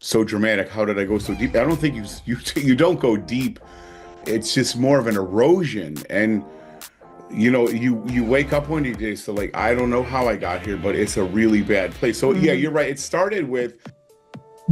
so dramatic. How did I go so deep? I don't think you don't go deep. It's just more of an erosion. And you wake up one day, so like, I don't know how I got here, but it's a really bad place. So yeah, you're right. It started with.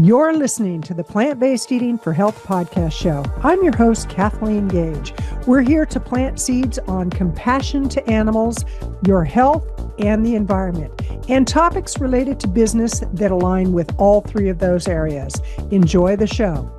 You're listening to the Plant-Based Eating for Health podcast show. I'm your host, Kathleen Gage. We're here to plant seeds on compassion to animals, your health, and the environment, and topics related to business that align with all three of those areas. Enjoy the show.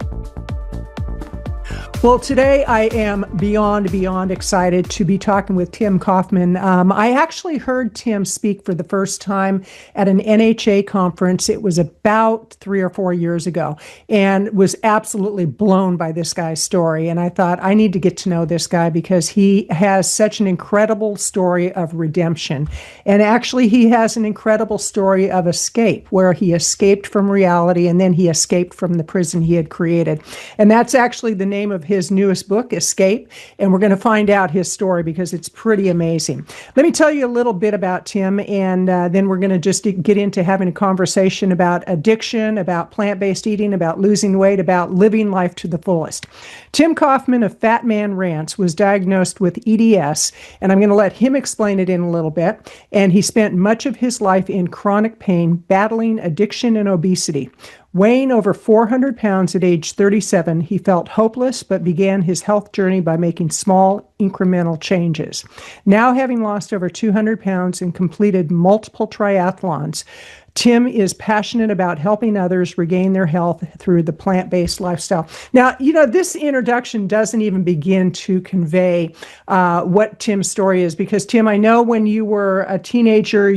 Well, today I am beyond excited to be talking with Tim Kaufman. I actually heard Tim speak for the first time at an NHA conference. It was about 3 or 4 years ago, and was absolutely blown by this guy's story. And I thought, I need to get to know this guy because he has such an incredible story of redemption. And actually, he has an incredible story of escape, where he escaped from reality and then he escaped from the prison he had created. And that's actually the name of his newest book, Escape, and we're going to find out his story because it's pretty amazing. Let me tell you a little bit about Tim, and then we're going to just get into having a conversation about addiction, about plant-based eating, about losing weight, about living life to the fullest. Tim Kaufman of Fat Man Rants was diagnosed with EDS, and I'm going to let him explain it in a little bit. And he spent much of his life in chronic pain, battling addiction and obesity. Weighing over 400 pounds at age 37, he felt hopeless, but began his health journey by making small, incremental changes. Now, having lost over 200 pounds and completed multiple triathlons, Tim is passionate about helping others regain their health through the plant-based lifestyle. Now, this introduction doesn't even begin to convey what Tim's story is, because Tim, I know when you were a teenager,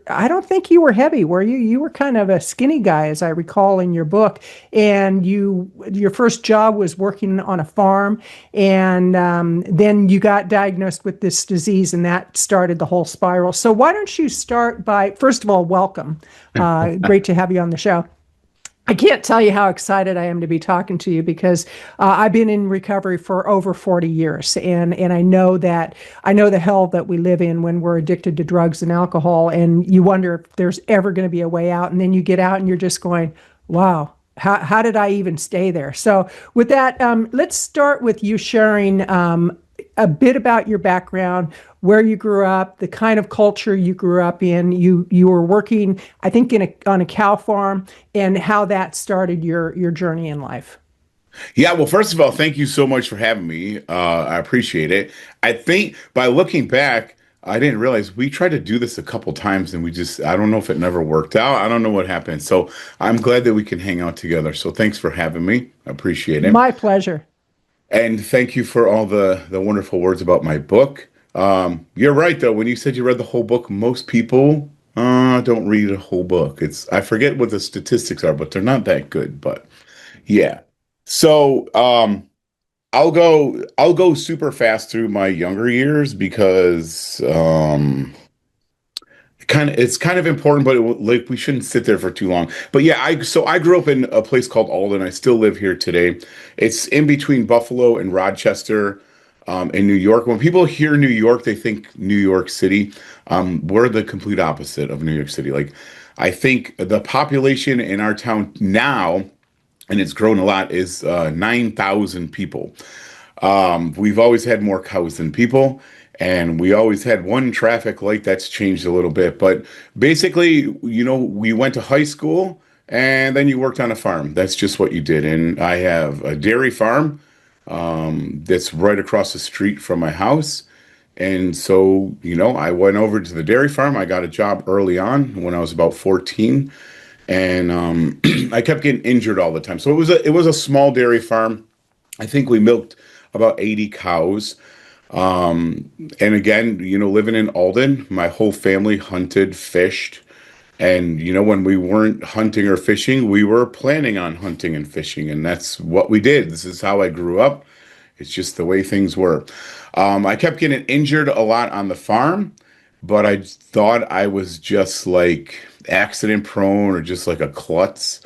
I don't think you were heavy, were you? You were kind of a skinny guy, as I recall in your book, and your first job was working on a farm, and then you got diagnosed with this disease, and that started the whole spiral. So why don't you start by, first of all, welcome. Great to have you on the show. I can't tell you how excited I am to be talking to you because I've been in recovery for over 40 years. And I know the hell that we live in when we're addicted to drugs and alcohol. And you wonder if there's ever going to be a way out. And then you get out and you're just going, wow, how did I even stay there? So with that, let's start with you sharing a bit about your background, where you grew up, the kind of culture you grew up in. You were working, I think, on a cow farm, and how that started your journey in life. Yeah, well, first of all, thank you so much for having me. I appreciate it. I think by looking back, I didn't realize we tried to do this a couple times and I don't know if it never worked out. I don't know what happened. So I'm glad that we can hang out together. So thanks for having me. I appreciate it. My pleasure. And thank you for all the wonderful words about my book. You're right, though. When you said you read the whole book, most people don't read a whole book. I forget what the statistics are, but they're not that good. But yeah. So I'll go super fast through my younger years because it's kind of important, but we shouldn't sit there for too long. But yeah, I grew up in a place called Alden. I still live here today. It's in between Buffalo and Rochester, in New York. When people hear New York, they think New York City. We're the complete opposite of New York City. Like, I think the population in our town now, and it's grown a lot, is 9,000 people. We've always had more cows than people. And we always had one traffic light. That's changed a little bit. But basically, we went to high school and then you worked on a farm. That's just what you did. And I have a dairy farm that's right across the street from my house. And so, I went over to the dairy farm. I got a job early on when I was about 14. And I kept getting injured all the time. So it was a small dairy farm. I think we milked about 80 cows. And again, living in Alden, my whole family hunted, fished. And, when we weren't hunting or fishing, we were planning on hunting and fishing. And that's what we did. This is how I grew up. It's just the way things were. I kept getting injured a lot on the farm, but I thought I was just like accident prone or just like a klutz,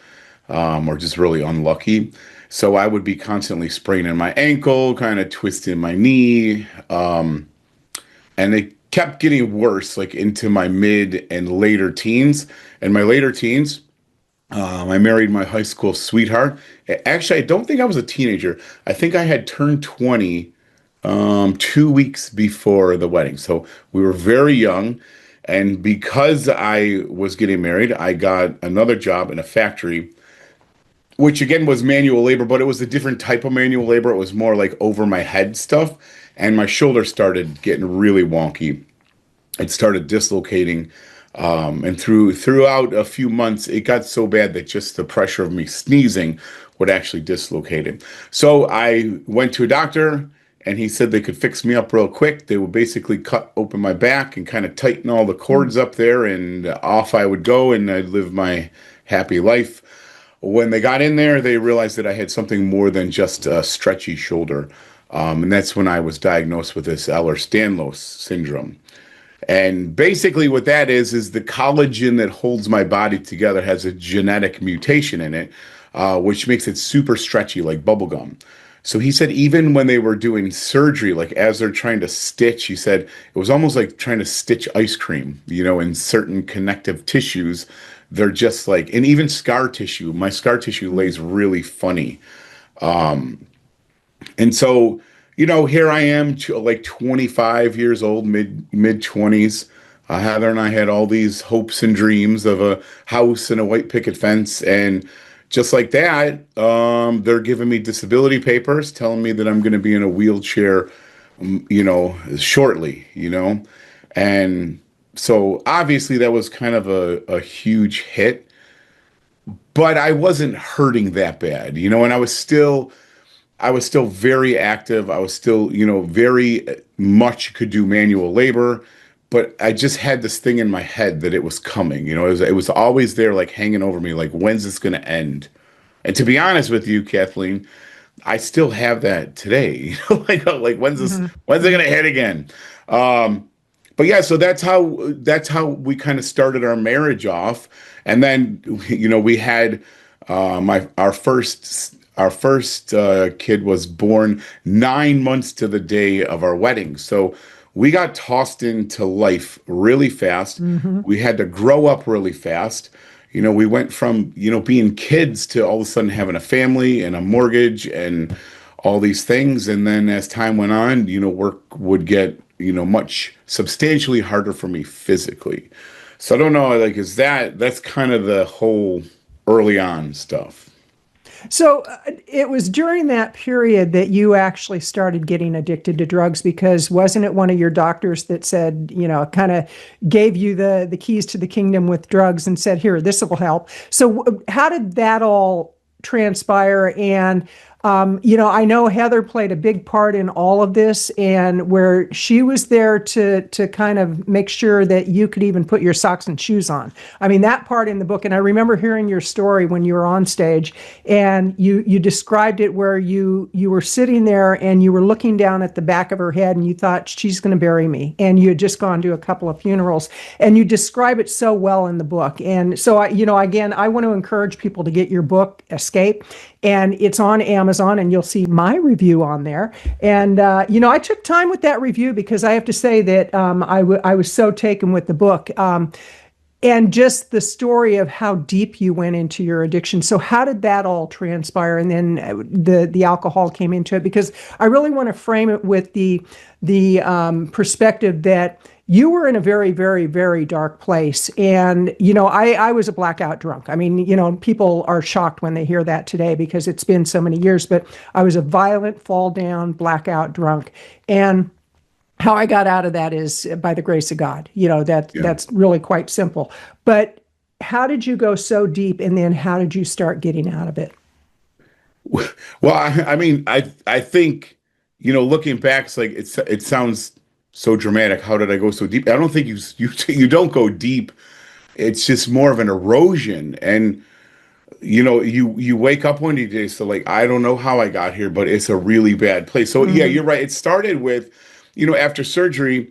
or just really unlucky. So I would be constantly spraining my ankle, kind of twisting my knee. And it kept getting worse, like into my mid and later teens. And my later teens, I married my high school sweetheart. Actually, I don't think I was a teenager. I think I had turned 20 2 weeks before the wedding. So we were very young. And because I was getting married, I got another job in a factory, which again was manual labor, but it was a different type of manual labor. It was more like over my head stuff. And my shoulder started getting really wonky. It started dislocating. And throughout a few months, it got so bad that just the pressure of me sneezing would actually dislocate it. So I went to a doctor, and he said they could fix me up real quick. They would basically cut open my back and kind of tighten all the cords up there, and off I would go, and I'd live my happy life. When they got in there, they realized that I had something more than just a stretchy shoulder. And that's when I was diagnosed with this Ehlers-Danlos syndrome. And basically, what that is the collagen that holds my body together has a genetic mutation in it, which makes it super stretchy, like bubble gum. So he said, even when they were doing surgery, like as they're trying to stitch, he said it was almost like trying to stitch ice cream, in certain connective tissues. They're just like, and even scar tissue, my scar tissue lays really funny. And so, here I am, like 25 years old, mid 20s. Heather and I had all these hopes and dreams of a house and a white picket fence, and just like that, they're giving me disability papers, telling me that I'm going to be in a wheelchair, shortly. And so obviously that was kind of a huge hit, but I wasn't hurting that bad, and I was still very active. I was still, very much could do manual labor, but I just had this thing in my head that it was coming. It was always there, like hanging over me, like when's this going to end? And to be honest with you, Kathleen, I still have that today. Like when's it going to hit again? But yeah, so that's how we kind of started our marriage off, and then we had my our first kid was born 9 months to the day of our wedding. So we got tossed into life really fast. We had to grow up really fast. We went from being kids to all of a sudden having a family and a mortgage and all these things. And then as time went on, work would get much substantially harder for me physically. So I don't know, like, that's kind of the whole early on stuff. So it was during that period that you actually started getting addicted to drugs because wasn't it one of your doctors that said, kind of gave you the keys to the kingdom with drugs and said, here, this will help. So how did that all transpire? And I know Heather played a big part in all of this, and where she was there to kind of make sure that you could even put your socks and shoes on. I mean, that part in the book, and I remember hearing your story when you were on stage, and you described it where you were sitting there and you were looking down at the back of her head, and you thought she's going to bury me, and you had just gone to a couple of funerals, and you describe it so well in the book. And so again, I want to encourage people to get your book, Escape, and it's on Amazon, and you'll see my review on there. And I took time with that review because I have to say that I was so taken with the book, and just the story of how deep you went into your addiction. So how did that all transpire? And then the alcohol came into it, because I really want to frame it with the perspective that you were in a very, very, very dark place. And, I was a blackout drunk. I mean, people are shocked when they hear that today because it's been so many years, but I was a violent fall down, blackout drunk. And how I got out of that is by the grace of God. That's really quite simple. But how did you go so deep, and then how did you start getting out of it? Well, I mean, I think, looking back, it's like it sounds so dramatic. How did I go so deep? I don't think you don't go deep. It's just more of an erosion, and you wake up one day, so like I don't know how I got here, but it's a really bad place. So yeah, you're right. It started with, after surgery,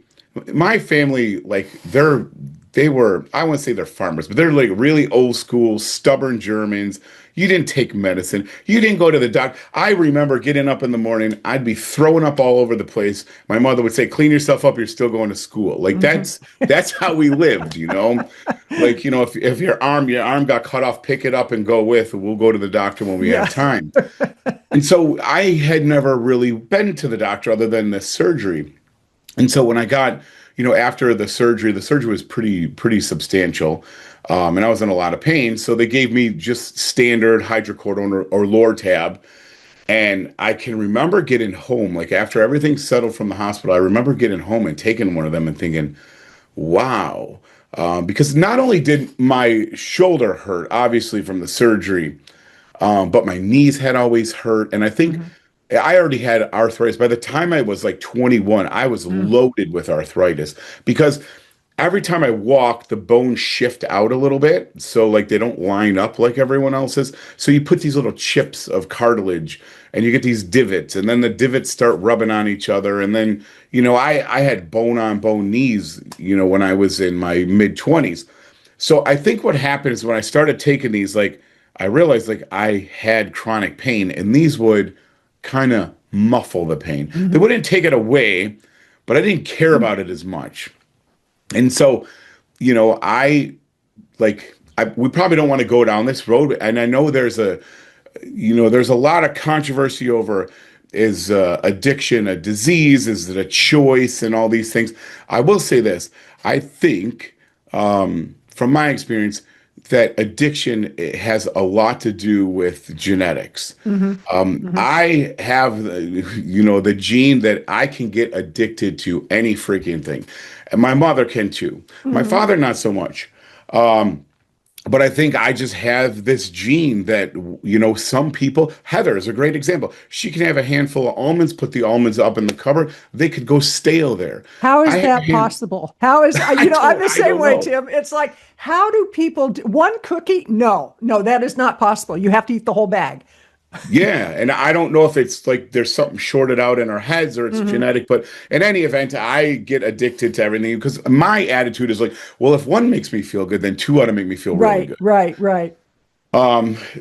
my family, like they were, I wouldn't say they're farmers, but they're like really old school, stubborn Germans. You didn't take medicine. You didn't go to the doctor. I remember getting up in the morning, I'd be throwing up all over the place. My mother would say, clean yourself up, you're still going to school. Like that's how we lived, you know? Like, you know, if your arm got cut off, pick it up and go with. We'll go to the doctor when we Yeah. have time. And so I had never really been to the doctor other than the surgery. And so when I got, you know, after the surgery was pretty substantial, and I was in a lot of pain. So they gave me just standard hydrocodone or Lortab. And I can remember getting home, like after everything settled from the hospital, I remember getting home and taking one of them and thinking, wow. Because not only did my shoulder hurt, obviously from the surgery, but my knees had always hurt. And I think I already had arthritis. By the time I was like 21, I was loaded with arthritis because every time I walk, the bones shift out a little bit. So like they don't line up like everyone else's. So you put these little chips of cartilage and you get these divots, and then the divots start rubbing on each other. And then, you know, I had bone on bone knees, you know, when I was in my mid 20s. So I think what happened is when I started taking these, like I realized like I had chronic pain, and these would kind of muffle the pain. They wouldn't take it away, but I didn't care about it as much. And so, you know, we probably don't want to go down this road. And I know there's a lot of controversy over, is addiction a disease? Is it a choice? And all these things. I will say this. I think, from my experience, that addiction has a lot to do with genetics. I have, the gene that I can get addicted to any freaking thing. And my mother can too. My father, not so much. But I think I just have this gene that, you know, some people, Heather is a great example. She can have a handful of almonds, put the almonds up in the cupboard. They could go stale there. How is that possible? How is, you know, I'm the same way, know. Tim. It's like, how do people do one cookie? No, that is not possible. You have to eat the whole bag. Yeah, and I don't know if it's like there's something shorted out in our heads or it's genetic, but in any event, I get addicted to everything because my attitude is like, well, if one makes me feel good, then two ought to make me feel really good. Right.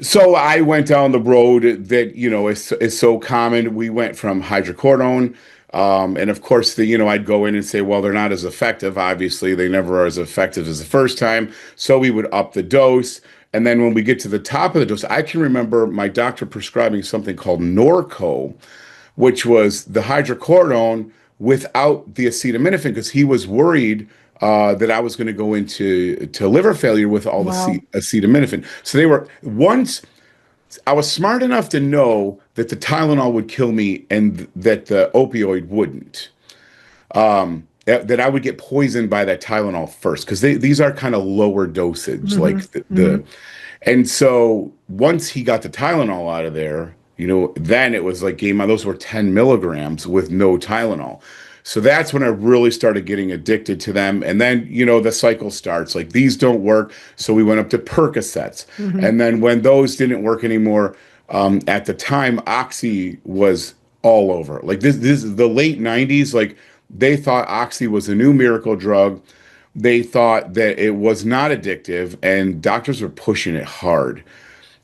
So I went down the road that, you know, is so common. We went from hydrocodone, and of course, I'd go in and say, well, they're not as effective. Obviously, they never are as effective as the first time. So we would up the dose. And then when we get to the top of the dose, I can remember my doctor prescribing something called Norco, which was the hydrocodone without the acetaminophen, because he was worried that I was going to go into liver failure with all the acetaminophen. So I was smart enough to know that the Tylenol would kill me and that the opioid wouldn't. That I would get poisoned by that Tylenol first, because these are kind of lower dosage, and so once he got the Tylenol out of there, you know, then it was like game on. Those were 10 milligrams with no Tylenol. So that's when I really started getting addicted to them. And then, you know, the cycle starts, like these don't work. So we went up to Percocets. And then when those didn't work anymore, at the time, Oxy was all over. Like this is the late 90s, like, they thought Oxy was a new miracle drug. They thought that it was not addictive, and doctors were pushing it hard.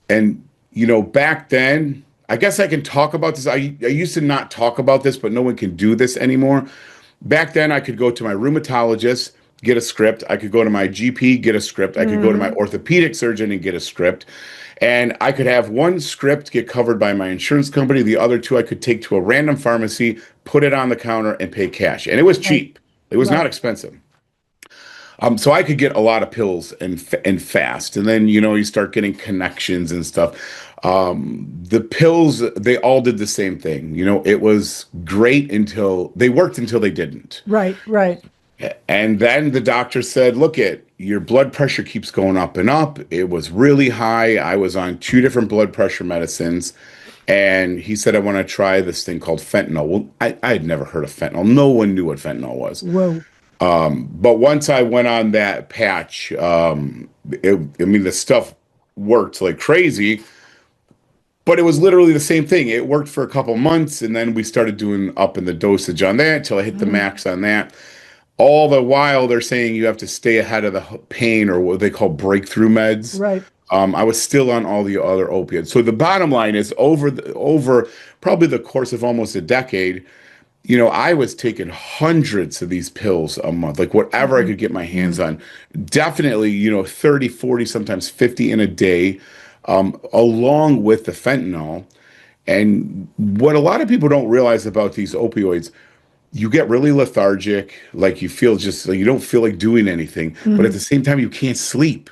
And, you know, back then, I guess I can talk about this. I used to not talk about this, but no one can do this anymore. Back then, I could go to my rheumatologist, get a script. I could go to my GP, get a script. I could go to my orthopedic surgeon and get a script. And I could have one script get covered by my insurance company. The other two I could take to a random pharmacy, put it on the counter, and pay cash. And it was cheap. It was not expensive. So I could get a lot of pills and fast. And then, you know, you start getting connections and stuff. The pills, they all did the same thing. You know, it was great until they worked until they didn't. Right. And then the doctor said, look, your blood pressure keeps going up and up. It was really high. I was on 2 different blood pressure medicines. And he said, I want to try this thing called fentanyl. Well, I had never heard of fentanyl. No one knew what fentanyl was. Whoa. But once I went on that patch, the stuff worked like crazy. But it was literally the same thing. It worked for a couple months, and then we started doing up in the dosage on that until I hit the max on that. All the while, they're saying you have to stay ahead of the pain, or what they call breakthrough meds. Right. I was still on all the other opiates. So the bottom line is over probably the course of almost a decade, I was taking hundreds of these pills a month, like whatever I Mhm. could get my hands Mhm. on. Definitely, 30, 40, sometimes 50 in a day, along with the fentanyl. And what a lot of people don't realize about these opioids, you get really lethargic, like you feel just like you don't feel like doing anything, but at Mhm. the same time, you can't sleep.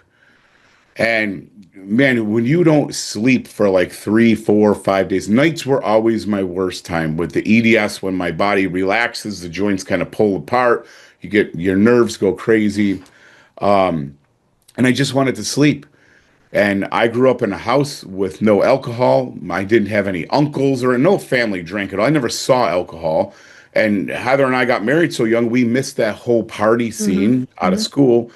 And man, when you don't sleep for like 3, 4, 5 days, nights were always my worst time with the EDS. When my body relaxes, the joints kind of pull apart, you get your nerves go crazy. And I just wanted to sleep. And I grew up in a house with no alcohol. I didn't have any uncles or no family drank at all. I never saw alcohol. And Heather and I got married so young, we missed that whole party Mhm. scene out of Mhm. school.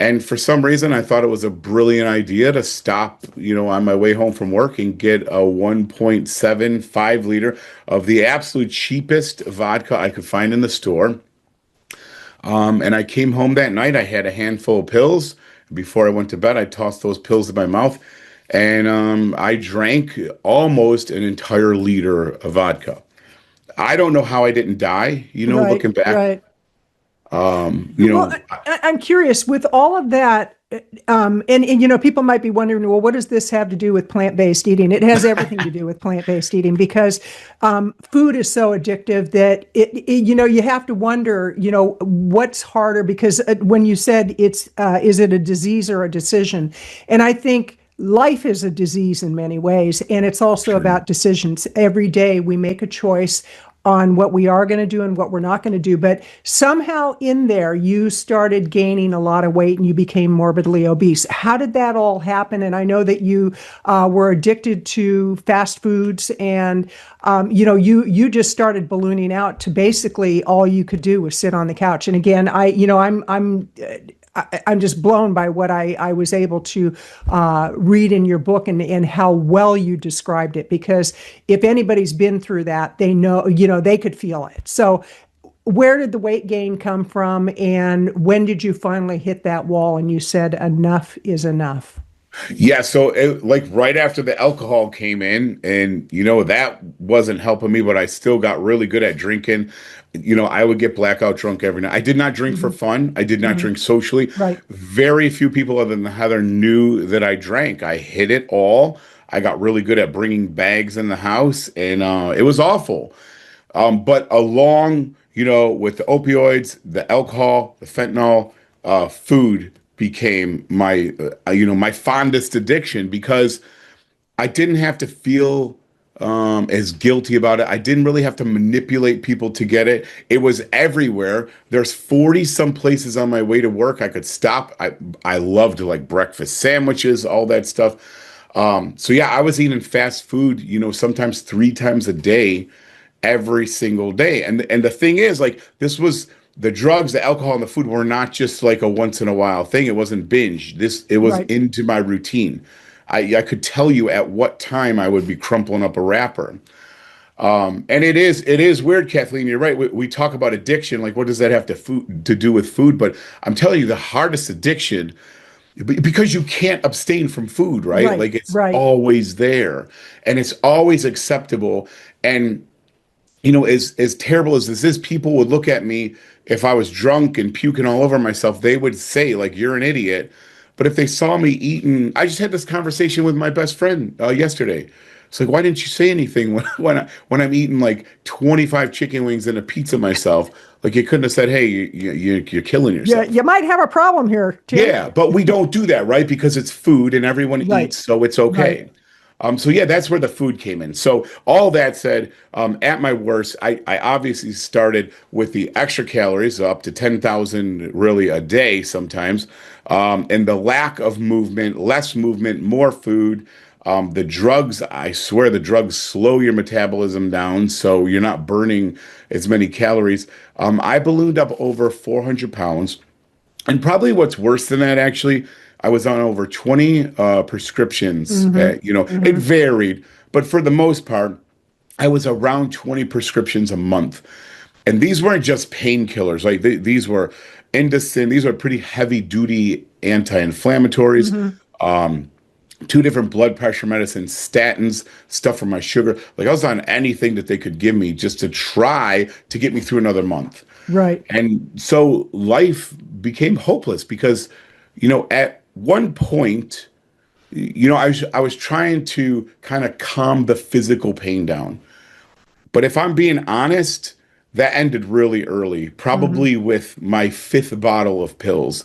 And for some reason, I thought it was a brilliant idea to stop, on my way home from work and get a 1.75 liter of the absolute cheapest vodka I could find in the store. And I came home that night. I had a handful of pills. Before I went to bed, I tossed those pills in my mouth, and I drank almost an entire liter of vodka. I don't know how I didn't die, Right, looking back. right. Um, you Well, know, I'm curious with all of that, and people might be wondering, well, what does this have to do with plant-based eating? It has everything to do with plant-based eating because food is so addictive that you have to wonder, what's harder because when you said is it a disease or a decision? And I think life is a disease in many ways, and it's also sure. about decisions. Every day we make a choice on what we are going to do and what we're not going to do. But somehow in there, you started gaining a lot of weight and you became morbidly obese. How did that all happen? And I know that you were addicted to fast foods, and you just started ballooning out to basically all you could do was sit on the couch. And again, I'm just blown by what I was able to read in your book and how well you described it. Because if anybody's been through that, they know, they could feel it. So, where did the weight gain come from, and when did you finally hit that wall and you said enough is enough? Yeah, so like right after the alcohol came in, and that wasn't helping me, but I still got really good at drinking. I would get blackout drunk every night. I did not drink for Hmm. fun. I did not Hmm. drink socially. Right. Very few people other than Heather knew that I drank. I hid it all. I got really good at bringing bags in the house, and it was awful. But along, with the opioids, the alcohol, the fentanyl, food became my fondest addiction because I didn't have to feel as guilty about it. I didn't really have to manipulate people to get it. It was everywhere. There's 40 some places on my way to work I could stop. I loved like breakfast sandwiches, all that stuff. So yeah, I was eating fast food, sometimes 3 times a day, every single day. And the thing is, like, this was the drugs, the alcohol, and the food were not just like a once in a while thing. It wasn't binge. It was Right. into my routine. I could tell you at what time I would be crumpling up a wrapper. And it is weird, Kathleen. You're right. We talk about addiction, like what does that have to do with food? But I'm telling you, the hardest addiction, because you can't abstain from food, right? Right. Like it's Right. always there, and it's always acceptable. And as terrible as this is, people would look at me if I was drunk and puking all over myself. They would say, like, you're an idiot. But if they saw me eating, I just had this conversation with my best friend yesterday. It's like, why didn't you say anything when I'm eating like 25 chicken wings and a pizza myself? Like, you couldn't have said, hey, you're killing Yeah, yourself. you might have a problem here, Tim. Yeah, but we don't do that, right? Because it's food and everyone Right. eats, so it's Right. okay. So yeah, that's where the food came in. So all that said, at my worst, I obviously started with the extra calories up to 10,000 really a day sometimes, and the lack of movement, less movement, more food. The drugs, I swear, the drugs slow your metabolism down, so you're not burning as many calories. I ballooned up over 400 pounds. And probably what's worse than that, actually, I was on over 20 prescriptions. Hmm. It Hmm. varied, but for the most part, I was around 20 prescriptions a month. And these weren't just painkillers. Like these were Indocin. These were pretty heavy duty anti-inflammatories. Hmm. two different blood pressure medicines, statins, stuff for my sugar. Like I was on anything that they could give me just to try to get me through another month. Right. And so life became hopeless because, at one point, I was trying to kind of calm the physical pain down. But if I'm being honest, that ended really early, Hmm. probably with my fifth bottle of pills,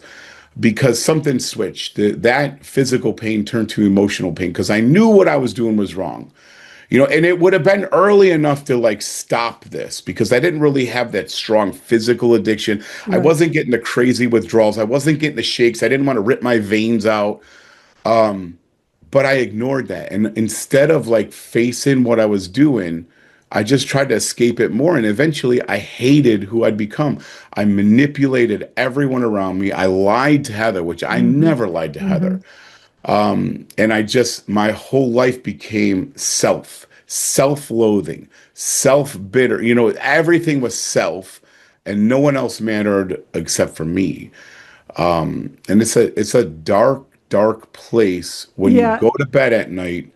because something switched. That physical pain turned to emotional pain because I knew what I was doing was wrong. And it would have been early enough to like stop this because I didn't really have that strong physical addiction. I Right. wasn't getting the crazy withdrawals. I wasn't getting the shakes. I didn't want to rip my veins out. But I ignored that. And instead of like facing what I was doing, I just tried to escape it more. And eventually I hated who I'd become. I manipulated everyone around me. I lied to Heather, which I Hmm. never lied to Hmm. Heather. And my whole life became self-loathing, self-bitter. Everything was self and no one else mattered except for me. And it's a dark, dark place when you Yeah. go to bed at night,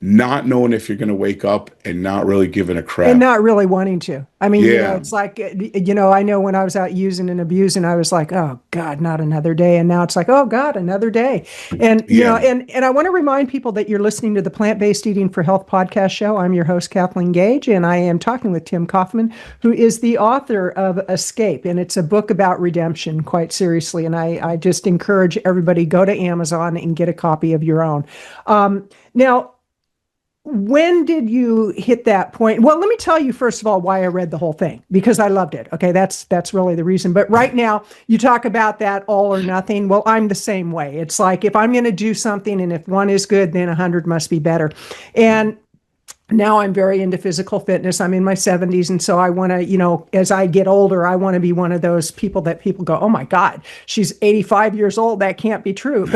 not knowing if you're going to wake up and not really giving a And crap. not really wanting to. I mean, Yeah. it's like, I know when I was out using and abusing, I was like, oh God, not another day. And now it's like, oh God, another day. And, Yeah. and I want to remind people that you're listening to the Plant-Based Eating for Health podcast show. I'm your host, Kathleen Gage, and I am talking with Tim Kaufman, who is the author of Escape. And it's a book about redemption, quite seriously. And I just encourage everybody, go to Amazon and get a copy of your own. Now, when did you hit that point? Well, let me tell you first of all why I read the whole thing, because I loved it. Okay, that's really the reason. But right now, you talk about that all or nothing. Well, I'm the same way. It's like if I'm going to do something and if one is good, then 100 must be better. And now I'm very into physical fitness. I'm in my 70s. And so I want to, as I get older, I want to be one of those people that people go, oh my God, she's 85 years old. That can't be true.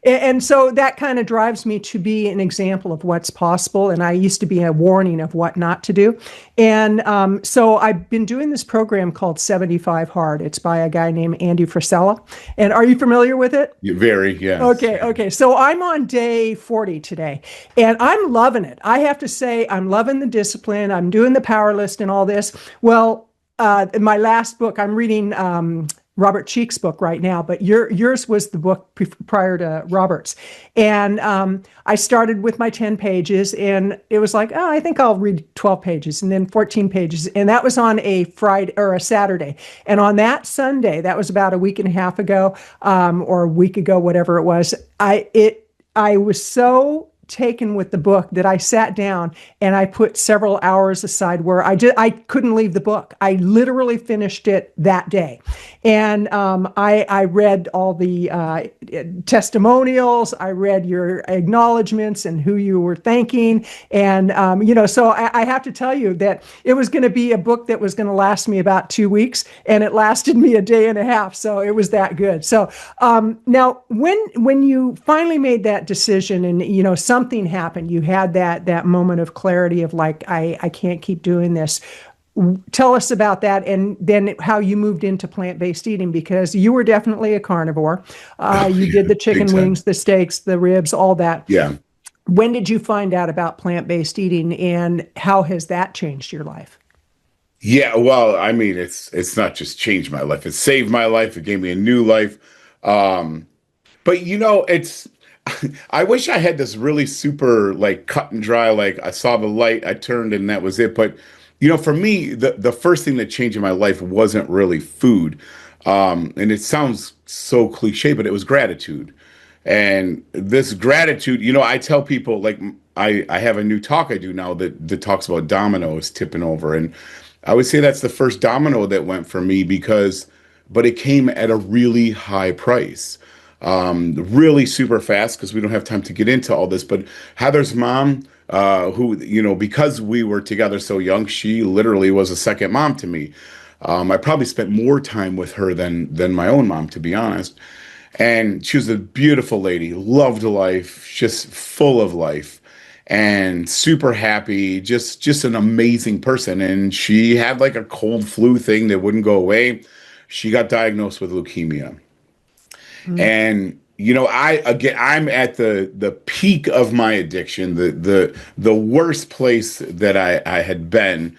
And so that kind of drives me to be an example of what's possible. And I used to be a warning of what not to do. And so I've been doing this program called 75 Hard. It's by a guy named Andy Frisella. And are you familiar with it? Very, yes. Okay, okay. So I'm on day 40 today, and I'm loving it. I have to say, I'm loving the discipline. I'm doing the power list and all this. Well, in my last book, I'm reading Robert Cheek's book right now, but yours was the book prior to Robert's. And I started with my 10 pages, and it was like, oh, I think I'll read 12 pages and then 14 pages. And that was on a Friday or a Saturday. And on that Sunday, that was about a week and a half ago, or a week ago, whatever it was, I was so taken with the book that I sat down and I put several hours aside where I couldn't leave the book. I literally finished it that day, and I read all the testimonials. I read your acknowledgments and who you were thanking, and so I have to tell you that it was going to be a book that was going to last me about 2 weeks, and it lasted me a day and a half. So it was that good. So now, when you finally made that decision, and something happened, you had that moment of clarity of like, I can't keep doing this. Tell us about that, and then how you moved into plant-based eating, because you were definitely a carnivore. Oh, You yeah, did the big chicken time. wings, the steaks, the ribs, all that. Yeah. When did you find out about plant-based eating, and how has that changed your life? Yeah, well, I mean, it's not just changed my life. It saved my life. It gave me a new life. Um, but it's I wish I had this really super like cut and dry, like I saw the light, I turned and that was it. But for me, the first thing that changed in my life wasn't really food. And it sounds so cliche, but it was gratitude. And this gratitude, I tell people like I have a new talk I do now that talks about dominoes tipping over. And I would say that's the first domino that went for me but it came at a really high price. Really super fast because we don't have time to get into all this. But Heather's mom, who, because we were together so young, she literally was a second mom to me. I probably spent more time with her than my own mom, to be honest. And she was a beautiful lady, loved life, just full of life and super happy, just an amazing person. And she had like a cold flu thing that wouldn't go away. She got diagnosed with leukemia. Mm. And I'm at the peak of my addiction, the worst place that I had been.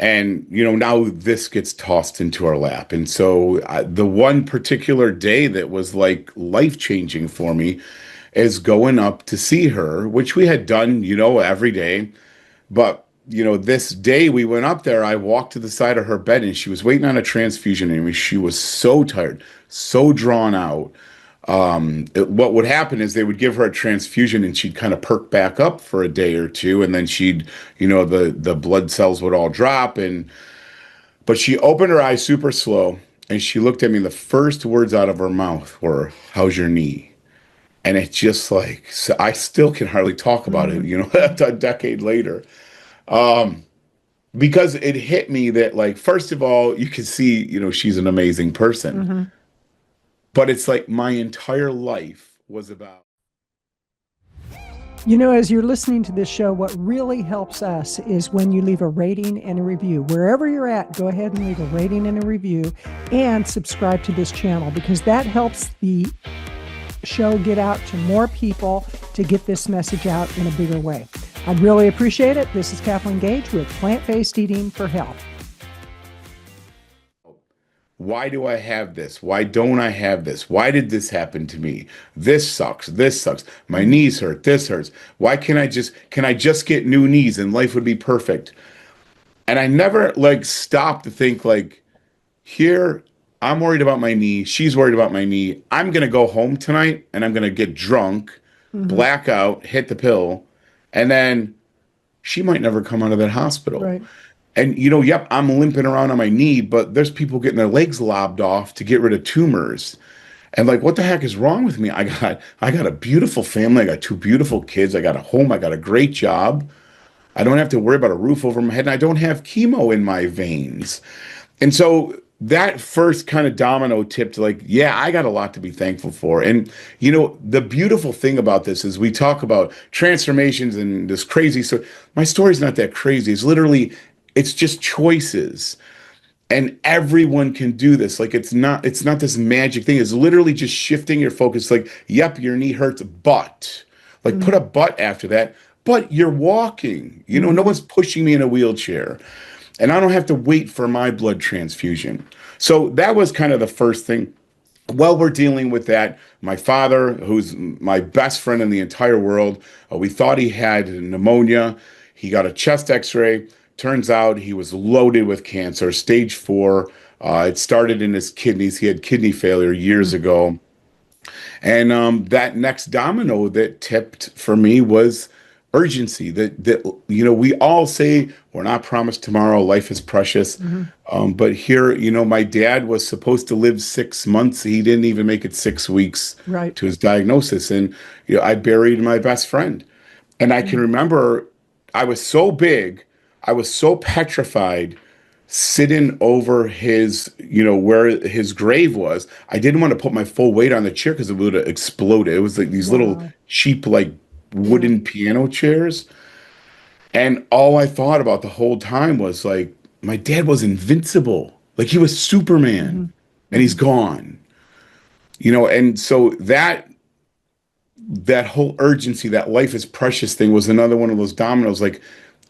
And, now this gets tossed into our lap. And so the one particular day that was like life changing for me is going up to see her, which we had done, every day. But, this day we went up there, I walked to the side of her bed and she was waiting on a transfusion. And she was so tired, so drawn out. What would happen is they would give her a transfusion and she'd kind of perk back up for a day or two, and then she'd, the blood cells would all drop. But she opened her eyes super slow and she looked at me. The first words out of her mouth were, "How's your knee?" And it's just like, so I still can hardly talk about it, a decade later. Because it hit me that, like, first of all, you can see, she's an amazing person. But it's like my entire life was about. As you're listening to this show, what really helps us is when you leave a rating and a review. Wherever you're at, go ahead and leave a rating and a review and subscribe to this channel, because that helps the show get out to more people to get this message out in a bigger way. I'd really appreciate it. This is Kathleen Gage with Plant-Based Eating for Health. Why do I have this? Why don't I have this? Why did this happen to me? This sucks. This sucks. My knees hurt. This hurts. Why can I just get new knees and life would be perfect? And I never stopped to think here, I'm worried about my knee. She's worried about my knee. I'm going to go home tonight and I'm going to get drunk, black out, hit the pill. And then she might never come out of that hospital. Right. And, yep, I'm limping around on my knee, but there's people getting their legs lobbed off to get rid of tumors. And what the heck is wrong with me? I got a beautiful family. I got 2 beautiful kids. I got a home. I got a great job. I don't have to worry about a roof over my head. And I don't have chemo in my veins. And so that first kind of domino tipped I got a lot to be thankful for. And, the beautiful thing about this is we talk about transformations and this crazy. So my story's not that crazy. It's just choices, and everyone can do this. It's not this magic thing. It's literally just shifting your focus. Yep, your knee hurts, but put a but after that, but you're walking, no one's pushing me in a wheelchair, and I don't have to wait for my blood transfusion. So that was kind of the first thing. While we're dealing with that, my father, who's my best friend in the entire world, we thought he had pneumonia. He got a chest x-ray. Turns out he was loaded with cancer, stage 4. It started in his kidneys. He had kidney failure years ago. And that next domino that tipped for me was urgency. That we all say we're not promised tomorrow. Life is precious. But here, my dad was supposed to live 6 months. He didn't even make it 6 weeks to his diagnosis. And I buried my best friend. And I can remember I was so big. I was so petrified sitting over his, where his grave was. I didn't want to put my full weight on the chair because it would have exploded. It was these little cheap, wooden piano chairs. And all I thought about the whole time was my dad was invincible. He was Superman and he's gone, and so that whole urgency, that life is precious thing was another one of those dominoes.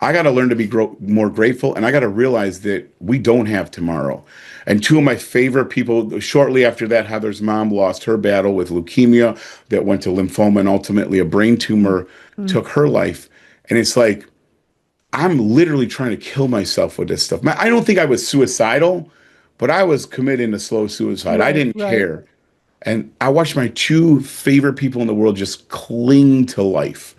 I got to learn to be more grateful, and I got to realize that we don't have tomorrow. And 2 of my favorite people, shortly after that, Heather's mom lost her battle with leukemia that went to lymphoma, and ultimately a brain tumor took her life. And it's I'm literally trying to kill myself with this stuff. I don't think I was suicidal, but I was committing to slow suicide. I didn't care. And I watched my 2 favorite people in the world just cling to life.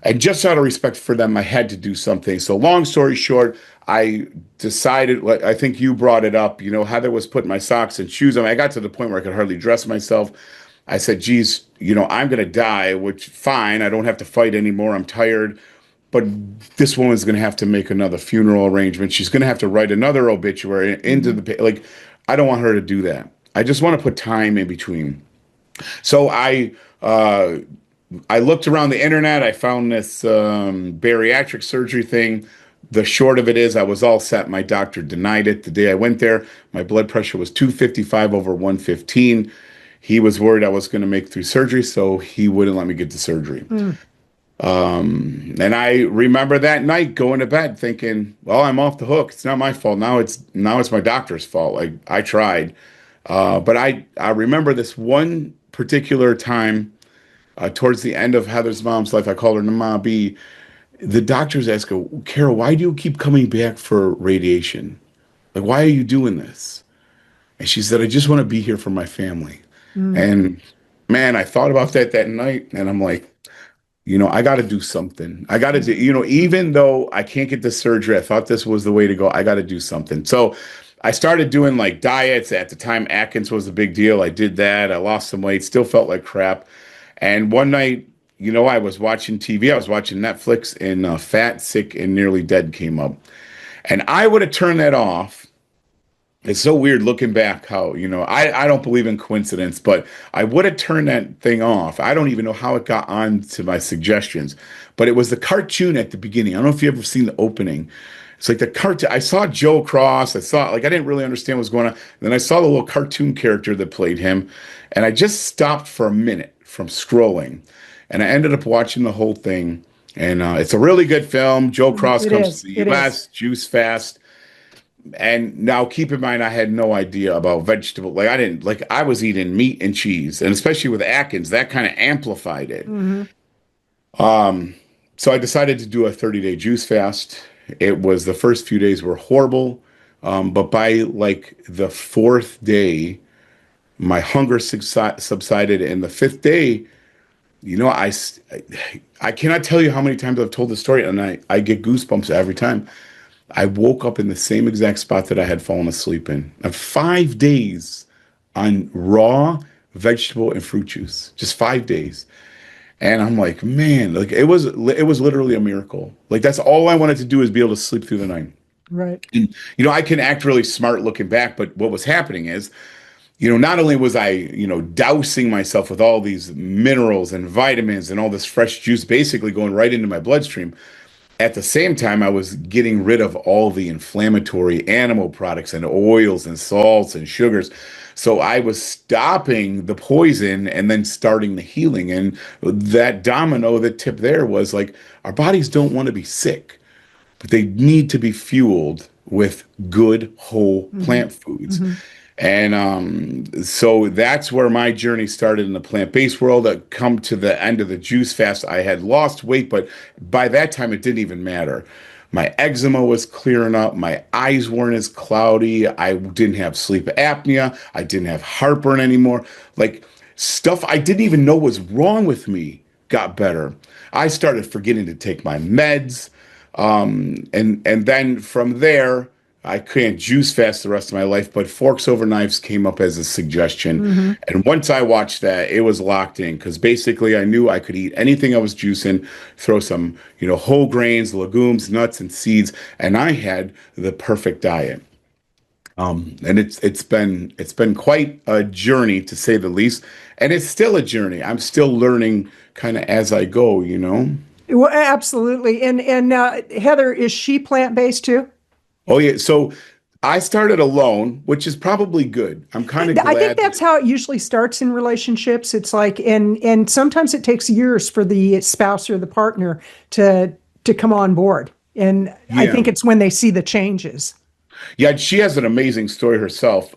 And just out of respect for them, I had to do something. So long story short, I decided, I think you brought it up, Heather was putting my socks and shoes on. I got to the point where I could hardly dress myself. I said, geez, I'm going to die, which fine. I don't have to fight anymore. I'm tired. But this woman's going to have to make another funeral arrangement. She's going to have to write another obituary into the, I don't want her to do that. I just want to put time in between. So I looked around the internet. I found this bariatric surgery thing. The short of it is I was all set. My doctor denied it. The day I went there, my blood pressure was 255 over 115. he was worried I was going to make it through surgery, so he wouldn't let me get to surgery. Mm. And I remember that night going to bed thinking, well, I'm off the hook. It's not my fault. Now it's my doctor's fault. Like I tried. But I remember this one particular time towards the end of Heather's mom's life. I called her Nama B. The doctors asked her, Carol, why do you keep coming back for radiation? Like, why are you doing this? And she said, I just want to be here for my family. Mm. And man, I thought about that night, and I'm like, I got to do something. I got to do, even though I can't get the surgery, I thought this was the way to go. I got to do something. So I started doing like diets. At the time, Atkins was a big deal. I did that. I lost some weight, still felt like crap. And one night, I was watching TV. I was watching Netflix, and Fat, Sick, and Nearly Dead came up. And I would have turned that off. It's so weird looking back how, I don't believe in coincidence, but I would have turned that thing off. I don't even know how it got on to my suggestions, but it was the cartoon at the beginning. I don't know if you've ever seen the opening. It's like the cartoon. I saw Joe Cross. I didn't really understand what was going on. And then I saw the little cartoon character that played him, and I just stopped for a minute from scrolling, and I ended up watching the whole thing. And it's a really good film. Joe Cross comes to the U.S., juice fast. And now keep in mind, I had no idea about vegetable. I was eating meat and cheese, and especially with Atkins, that kind of amplified it. Mm-hmm. So I decided to do a 30-day juice fast. The first few days were horrible. But by like the fourth day, my hunger subsided. And the fifth day, I cannot tell you how many times I've told the story, and I get goosebumps every time. I woke up in the same exact spot that I had fallen asleep in. 5 days on raw vegetable and fruit juice, just 5 days. And I'm like, man, like it was literally a miracle. Like that's all I wanted to do is be able to sleep through the night. Right. And, I can act really smart looking back, but what was happening is, not only was I, dousing myself with all these minerals and vitamins and all this fresh juice basically going right into my bloodstream, at the same time, I was getting rid of all the inflammatory animal products and oils and salts and sugars. So I was stopping the poison and then starting the healing. And that domino, the tip there was like, our bodies don't want to be sick, but they need to be fueled with good whole plant foods. Mm-hmm. And so that's where my journey started in the plant-based world. I come to the end of the juice fast. I had lost weight, but by that time it didn't even matter. My eczema was clearing up. My eyes weren't as cloudy. I didn't have sleep apnea. I didn't have heartburn anymore. Like stuff I didn't even know was wrong with me got better. I started forgetting to take my meds. And then from there, I can't juice fast the rest of my life, but Forks Over Knives came up as a suggestion. Mm-hmm. And once I watched that, it was locked in because basically I knew I could eat anything I was juicing, throw some, whole grains, legumes, nuts, and seeds, and I had the perfect diet. And it's been quite a journey to say the least, and it's still a journey. I'm still learning kind of as I go, Well, absolutely. And Heather, is she plant-based too? Oh yeah, so I started alone, which is probably good. I'm kind of glad. I think that's how it usually starts in relationships. It's like, and sometimes it takes years for the spouse or the partner to come on board. And Yeah. I think it's when they see the changes. Yeah, she has an amazing story herself.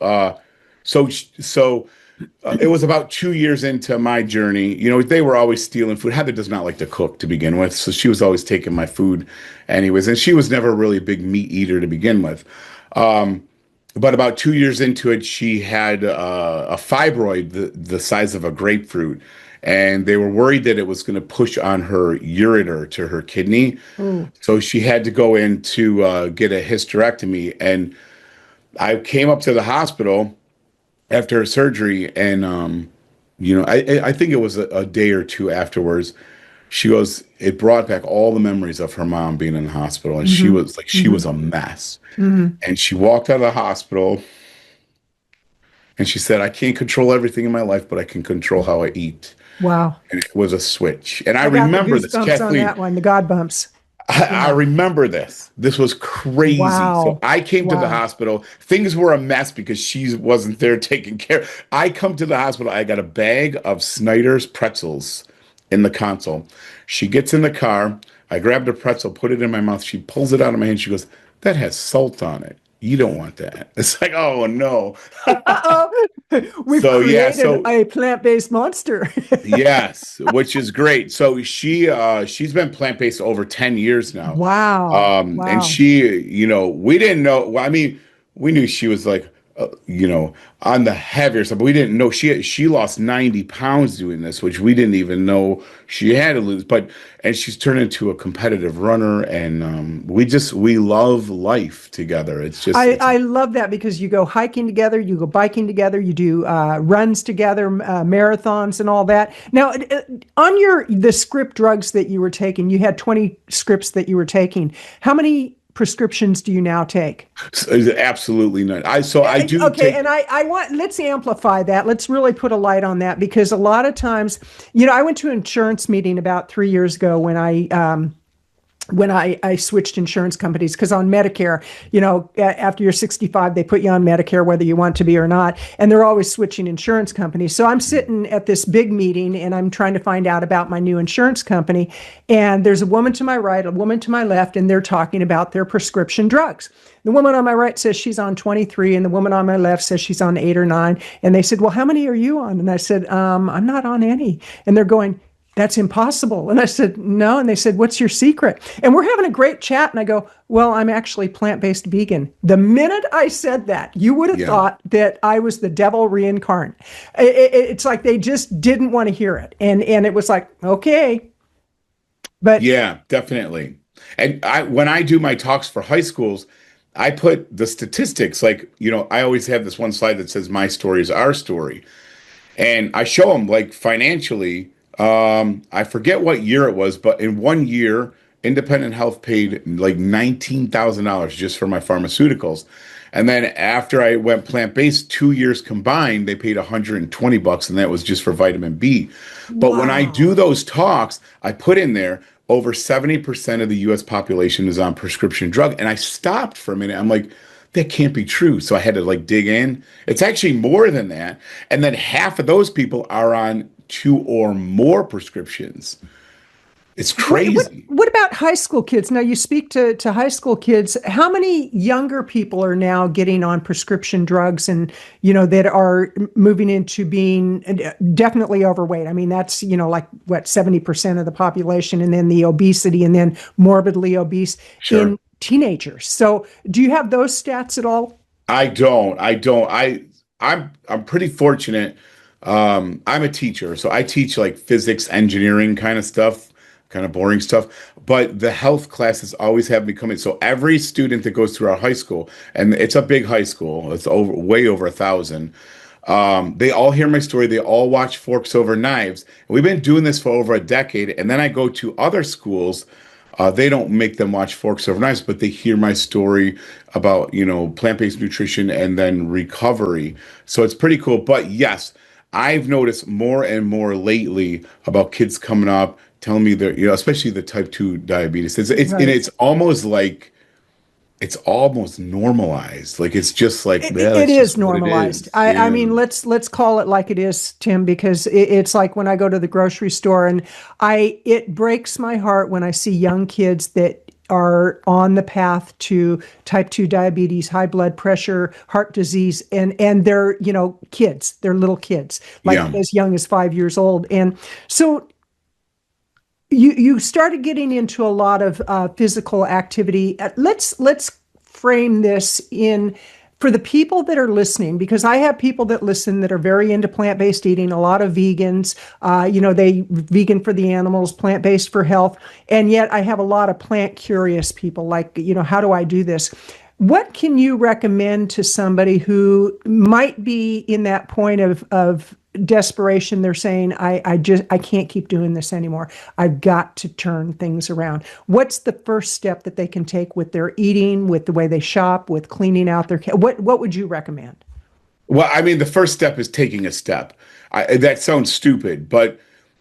It was about 2 years into my journey. They were always stealing food. Heather does not like to cook to begin with, so she was always taking my food anyways. And she was never really a big meat eater to begin with. But about 2 years into it, she had a fibroid the size of a grapefruit. And they were worried that it was going to push on her ureter to her kidney. Mm. So she had to go in to get a hysterectomy. And I came up to the hospital after her surgery, and I think it was a day or two afterwards. She goes, it brought back all the memories of her mom being in the hospital, and she was like, she was a mess. Mm-hmm. And she walked out of the hospital, and she said, I can't control everything in my life, but I can control how I eat. Wow. And it was a switch. And I got remember the this, goosebumps on Kathleen. that one, the God bumps. I remember this. This was crazy. So Wow. I came to the Wow. hospital. Things were a mess because she wasn't there taking care. I come to the hospital. I got a bag of Snyder's pretzels in the console. She gets in the car. I grabbed a pretzel, put it in my mouth. She pulls it out of my hand. She goes, "That has salt on it. You don't want that." It's like, oh no. Uh-oh. We've So yeah, created so a plant-based monster. yes, which is great. So she's been plant-based over 10 years now. Wow. And Wow. she, we didn't know, well, I mean, we knew she was like on the heavier side, but we didn't know she lost 90 pounds doing this, which we didn't even know she had to lose. But and she's turned into a competitive runner, and we love life together. It's just I, it's I love that because you go hiking together, you go biking together, you do runs together, marathons and all that. Now, on the script drugs that you were taking, you had 20 scripts that you were taking. How many prescriptions do you now take? absolutely not. I do Okay, take. and I want let's amplify that. Let's really put a light on that because a lot of times, I went to an insurance meeting about 3 years ago when I switched insurance companies because on Medicare, after you're 65, they put you on Medicare whether you want to be or not, and they're always switching insurance companies. So I'm sitting at this big meeting and I'm trying to find out about my new insurance company, and there's a woman to my right, a woman to my left, and they're talking about their prescription drugs. The woman on my right says she's on 23, and the woman on my left says she's on 8 or 9. And they said, "Well, how many are you on?" And I said, "I'm not on any." And they're going, "That's impossible." And I said, "No." And they said, "What's your secret?" And we're having a great chat. And I go, "Well, I'm actually plant-based vegan." The minute I said that, you would have Yeah. thought that I was the devil reincarnate. It's like they just didn't want to hear it. And it was like, okay. But Yeah, definitely. And when I do my talks for high schools, I put the statistics like, I always have this one slide that says my story is our story. And I show them like financially, I forget what year it was, but in one year, Independent Health paid like $19,000 just for my pharmaceuticals. And then after I went plant-based, 2 years combined, they paid $120, and that was just for vitamin B. But when I do wow. those talks, I put in there over 70% of the US population is on prescription drug. And I stopped for a minute. I'm like, that can't be true. So I had to like dig in. It's actually more than that. And then half of those people are on two or more prescriptions. It's What, what, crazy. what about high school kids? Now, you speak to high school kids. How many younger people are now getting on prescription drugs and, that are moving into being definitely overweight? I mean, that's, like what, 70% of the population, and then the obesity, and then morbidly obese Sure. in teenagers. So do you have those stats at all? I don't. I don't. I'm pretty fortunate. I'm a teacher, so I teach like physics, engineering kind of stuff, kind of boring stuff. But the health classes always have me come in. So every student that goes through our high school, and it's a big high school, it's way over 1,000. They all hear my story. They all watch Forks Over Knives. And we've been doing this for over a decade. And then I go to other schools. They don't make them watch Forks Over Knives, but they hear my story about, plant-based nutrition and then recovery. So it's pretty cool. But yes, I've noticed more and more lately about kids coming up telling me they're, especially the type 2 diabetes. And Right. it's almost normalized. Like it's just like, It, yeah, it that's just is what it normalized. is. I Yeah. mean, let's call it like it is, Tim, because it's like when I go to the grocery store and it breaks my heart when I see young kids that are on the path to type 2 diabetes, high blood pressure, heart disease, and they're, kids, they're little kids, like Yeah. as young as 5 years old. And so you started getting into a lot of physical activity. Let's frame this in for the people that are listening, because I have people that listen that are very into plant-based eating. A lot of vegans, they vegan for the animals, plant-based for health, and yet I have a lot of plant curious people. Like, how do I do this? What can you recommend to somebody who might be in that point of desperation? They're saying, I can't keep doing this anymore. I've got to turn things around. What's the first step that they can take with their eating, with the way they shop, with cleaning out their what would you recommend? Well, I mean, the first step is taking a step. That sounds stupid, but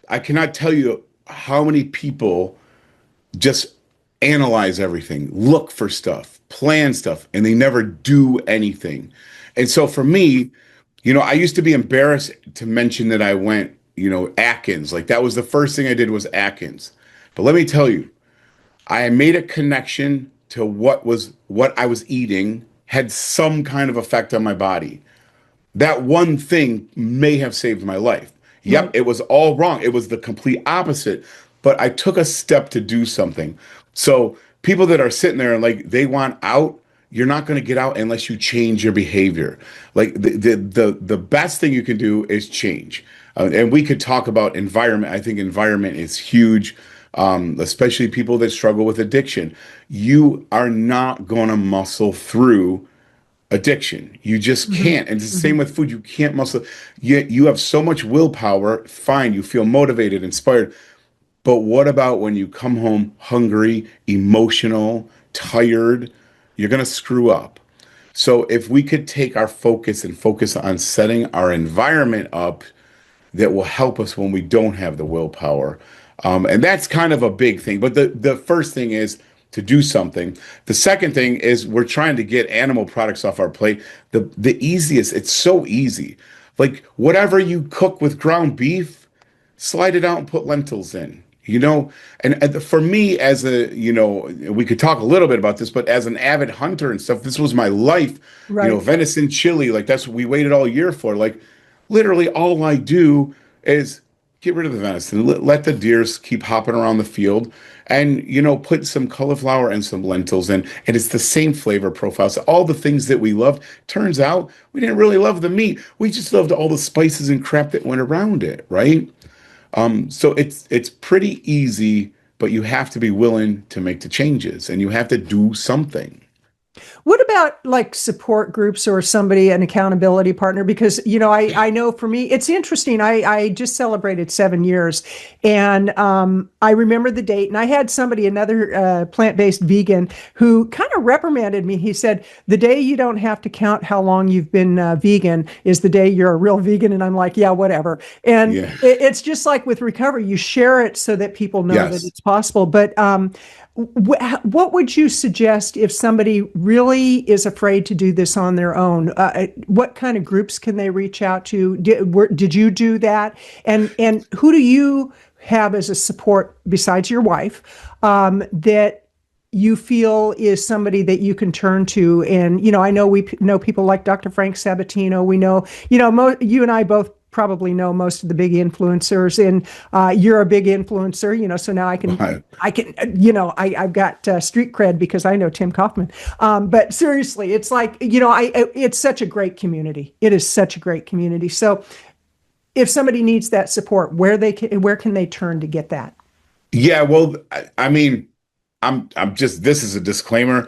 I cannot tell you how many people just analyze everything, look for stuff, plan stuff, and they never do anything. And so for me, I used to be embarrassed to mention that I went, Atkins. Like that was the first thing I did was Atkins. But let me tell you, I made a connection to what I was eating had some kind of effect on my body. That one thing may have saved my life. Yep, Right. it was all wrong. It was the complete opposite. But I took a step to do something. So people that are sitting there and like they want out, you're not going to get out unless you change your behavior. Like the best thing you can do is change. And we could talk about environment. I think environment is huge, especially people that struggle with addiction. You are not going to muscle through addiction. You just Hmm. can't. And it's the Hmm. same with food. You can't muscle. You have so much willpower. Fine. You feel motivated, inspired. But what about when you come home hungry, emotional, tired? You're going to screw up. So if we could take our focus and focus on setting our environment up that will help us when we don't have the willpower. And that's kind of a big thing. But the first thing is to do something. The second thing is we're trying to get animal products off our plate. The easiest, it's so easy. Like whatever you cook with ground beef, slide it out and put lentils in. And for me, we could talk a little bit about this, but as an avid hunter and stuff, this was my life. Right. Venison chili, like that's what we waited all year for. Like literally all I do is get rid of the venison, let the deers keep hopping around the field, and put some cauliflower and some lentils in, and it's the same flavor profile. So all the things that we loved, turns out we didn't really love the meat. We just loved all the spices and crap that went around it, right? So it's pretty easy, but you have to be willing to make the changes, and you have to do something. What about like support groups or somebody, an accountability partner? Because, I know for me, it's interesting. I just celebrated 7 years and I remember the date and I had somebody, another plant-based vegan who kind of reprimanded me. He said, the day you don't have to count how long you've been vegan is the day you're a real vegan. And I'm like, yeah, whatever. And Yeah. it's just like with recovery, you share it so that people know that Yes. it's possible. But what would you suggest if somebody really is afraid to do this on their own? What kind of groups can they reach out to? Did you do that? And who do you have as a support besides your wife that you feel is somebody that you can turn to? And I know we know people like Dr. Frank Sabatino. We know you and I both probably know most of the big influencers, and you're a big influencer, so now I've got street cred because I know Tim Kaufman. But seriously, it's like, it's such a great community. It is such a great community. So if somebody needs that support, where can they turn to get that? Yeah, well, I mean, I'm just, this is a disclaimer.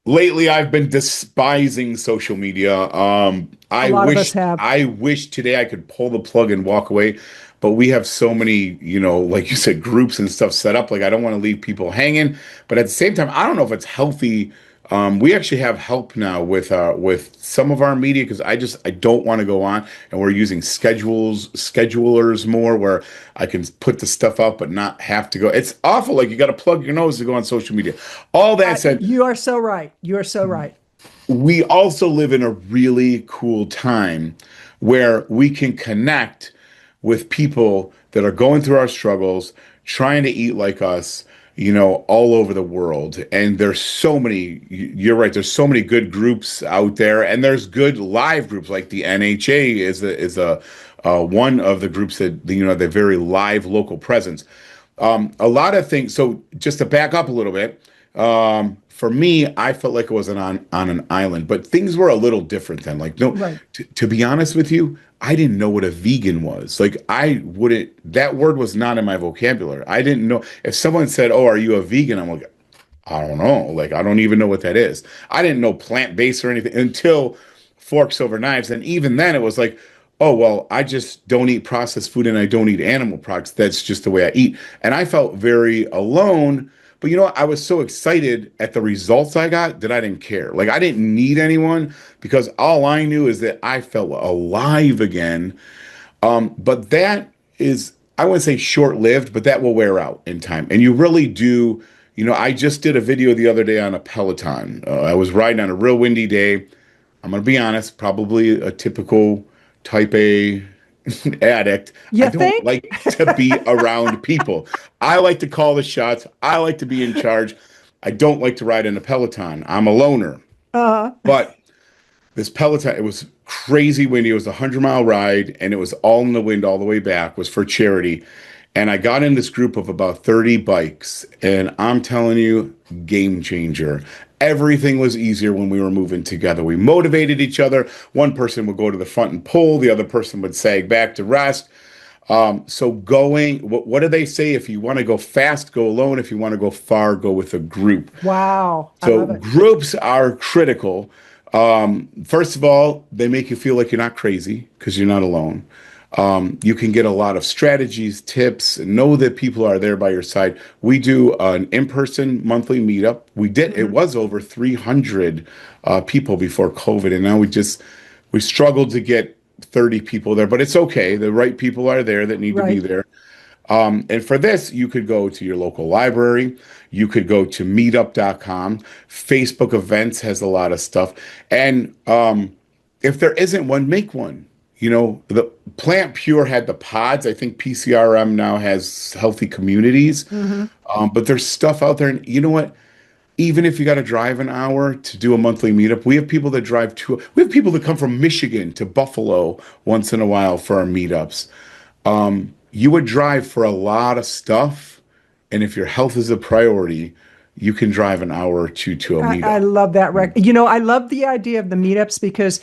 Lately, I've been despising social media. A I lot of us wish have. I wish today I could pull the plug and walk away, but we have so many, like you said, groups and stuff set up. Like I don't want to leave people hanging, but at the same time, I don't know if it's healthy. We actually have help now with some of our media because I don't want to go on, and we're using schedulers more where I can put the stuff up but not have to go. It's awful. Like you got to plug your nose to go on social media. All that said, You are so right. You are so right. we also live in a really cool time where we can connect with people that are going through our struggles, trying to eat like us, all over the world. And there's so many, you're right, there's so many good groups out there, and there's good live groups like the NHA is a one of the groups that, the very live local presence. A lot of things. So just to back up a little bit, for me, I felt like I was on an island, but things were a little different then. Like, no, Right. to be honest with you, I didn't know what a vegan was. Like, that word was not in my vocabulary. I didn't know if someone said, "Oh, are you a vegan?" I'm like, I don't know. Like, I don't even know what that is. I didn't know plant-based or anything until Forks Over Knives. And even then, it was like, oh, well, I just don't eat processed food and I don't eat animal products. That's just the way I eat. And I felt very alone. But I was so excited at the results I got that I didn't care. Like, I didn't need anyone because all I knew is that I felt alive again. But that is, I wouldn't say short lived, but that will wear out in time. And you really do, I just did a video the other day on a Peloton. I was riding on a real windy day. I'm going to be honest, probably a typical type A addict. I You don't think? like to be around people. I like to call the shots. I like to be in charge. I don't like to ride in a Peloton. I'm a loner. Uh, But this Peloton, it was crazy windy. It was a 100-mile ride, and it was all in the wind all the way back. It was for charity. And I got in this group of about 30 bikes, and I'm telling you, game changer. Everything was easier when we were moving together. We motivated each other. One person would go to the front and pull, the other person would sag back to rest. So what do they say? If you want to go fast, go alone. If you want to go far, go with a group. wow. I So love it. groups are critical. First of all, they make you feel like you're not crazy because you're not alone. You can get a lot of strategies, tips, know that people are there by your side. We do an in-person monthly meetup. It was over 300 people before COVID, and now we struggled to get 30 people there, but it's okay. The right people are there that need to be Right. there. And for this, you could go to your local library. You could go to meetup.com. Facebook events has a lot of stuff. And if there isn't one, make one. The Plant Pure had the pods. I think PCRM now has healthy communities. Hmm. But there's stuff out there. And you know what? Even if you got to drive an hour to do a monthly meetup, we have people that come from Michigan to Buffalo once in a while for our meetups. You would drive for a lot of stuff, and if your health is a priority, you can drive an hour or two to a I meetup. love that. I love the idea of the meetups because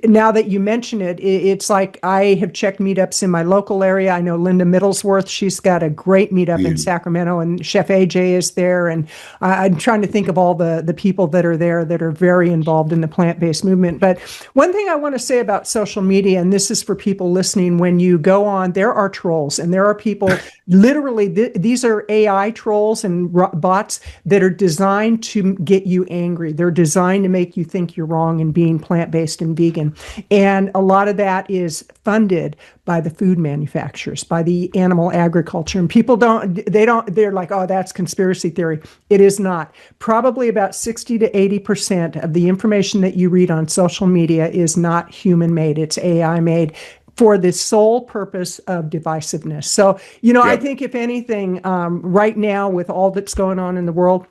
now that you mention it, it's like I have checked meetups in my local area. I know Linda Middlesworth, she's got a great meetup Yeah. in Sacramento, and Chef AJ is there. And I'm trying to think of all the people that are there that are very involved in the plant-based movement. But one thing I want to say about social media, and this is for people listening, when you go on, there are trolls and there are people, literally, these are AI trolls and bots that are designed to get you angry. They're designed to make you think you're wrong in being plant-based and vegan. And a lot of that is funded by the food manufacturers, by the animal agriculture. And people they're like, oh, that's conspiracy theory. It is not. Probably about 60 to 80% of the information that you read on social media is not human made. It's AI made for the sole purpose of divisiveness. So, I Yep. think if anything, right now with all that's going on in the world,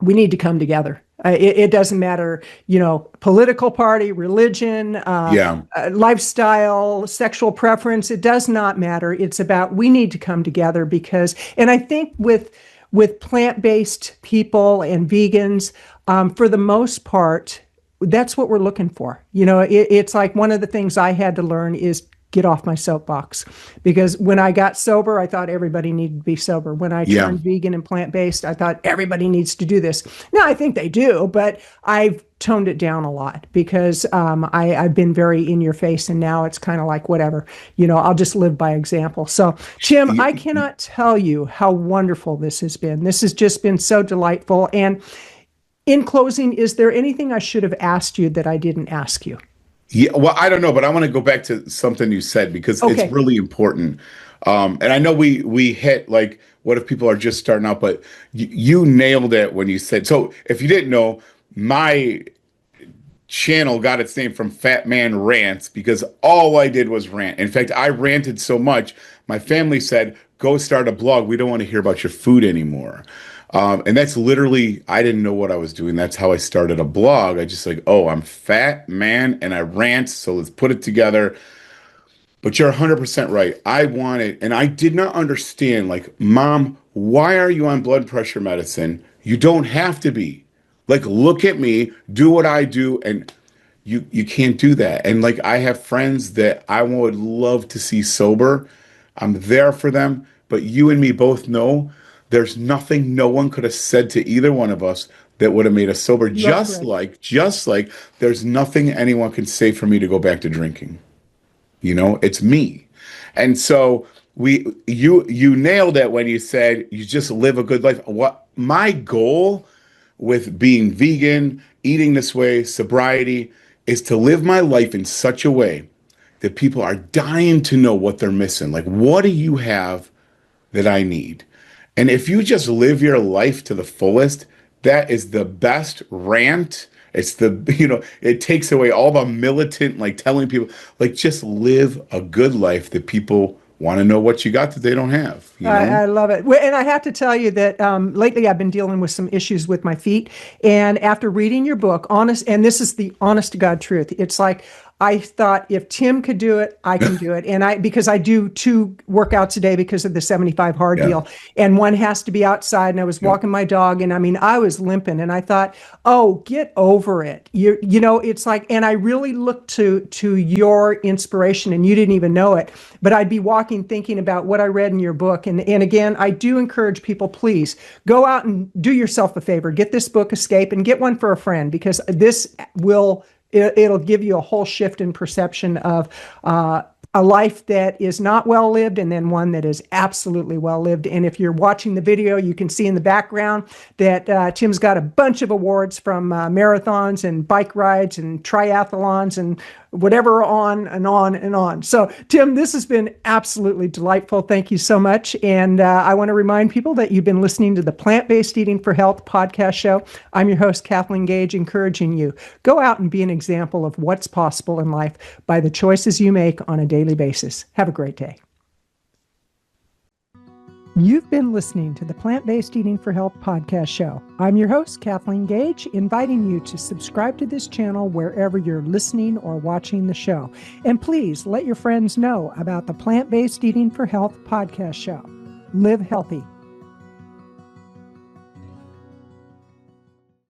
we need to come together. It doesn't matter, political party, religion, Yeah. lifestyle, sexual preference. It does not matter. It's about we need to come together and I think with plant-based people and vegans, for the most part, that's what we're looking for. It's like one of the things I had to learn is get off my soapbox, because when I got sober, I thought everybody needed to be sober. When I Yeah. turned vegan and plant-based, I thought everybody needs to do this. Now I think they do, but I've toned it down a lot because I've been very in your face, and now it's kind of like whatever, I'll just live by example. So Tim, I cannot tell you how wonderful this has been. This has just been so delightful. And in closing, is there anything I should have asked you that I didn't ask you? Yeah, well, I don't know, but I want to go back to something you said because it's Okay. really important. And I know we hit like, what if people are just starting out? But you nailed it when you said. So if you didn't know, my channel got its name from Fat Man Rants because all I did was rant. In fact, I ranted so much, my family said, "Go start a blog. We don't want to hear about your food anymore." And that's literally, I didn't know what I was doing. That's how I started a blog. I just like, oh, I'm fat man and I rant. So let's put it together. But you're 100% right. I wanted, and I did not understand, like, Mom, why are you on blood pressure medicine? You don't have to be. Like, look at me, do what I do, and you can't do that. And like, I have friends that I would love to see sober. I'm there for them, but you and me both know there's nothing no one could have said to either one of us that would have made us sober. You are Just correct. like, just like there's nothing anyone can say for me to go back to drinking. It's me. And so you nailed it when you said you just live a good life. What my goal with being vegan, eating this way, sobriety, is to live my life in such a way that people are dying to know what they're missing. Like, what do you have that I need? And if you just live your life to the fullest, that is the best rant. It's it takes away all the militant, like telling people, like just live a good life that people want to know what you got that they don't have, you know? I love it. Well, and I have to tell you that lately I've been dealing with some issues with my feet. And after reading your book, and this is the honest to God truth, it's like I thought if Tim could do it, I can do it. And because I do 2 workouts a day because of the 75 hard Yeah. deal, and one has to be outside. And I was walking my dog, and I mean, I was limping, and I thought, oh, get over it. It's like, and I really looked to your inspiration, and you didn't even know it. But I'd be walking thinking about what I read in your book. And again, I do encourage people, please go out and do yourself a favor. Get this book, Escape, and get one for a friend, because it'll give you a whole shift in perception of a life that is not well lived, and then one that is absolutely well lived. And if you're watching the video, you can see in the background that Tim's got a bunch of awards from marathons and bike rides and triathlons and whatever, on and on and on. So, Tim, this has been absolutely delightful. Thank you so much. And I want to remind people that you've been listening to the Plant-Based Eating for Health podcast show. I'm your host, Kathleen Gage, encouraging you, go out and be an example of what's possible in life by the choices you make on a daily basis. Have a great day. You've been listening to the Plant-Based Eating for Health podcast show. I'm your host, Kathleen Gage, inviting you to subscribe to this channel wherever you're listening or watching the show. And please let your friends know about the Plant-Based Eating for Health podcast show. Live healthy.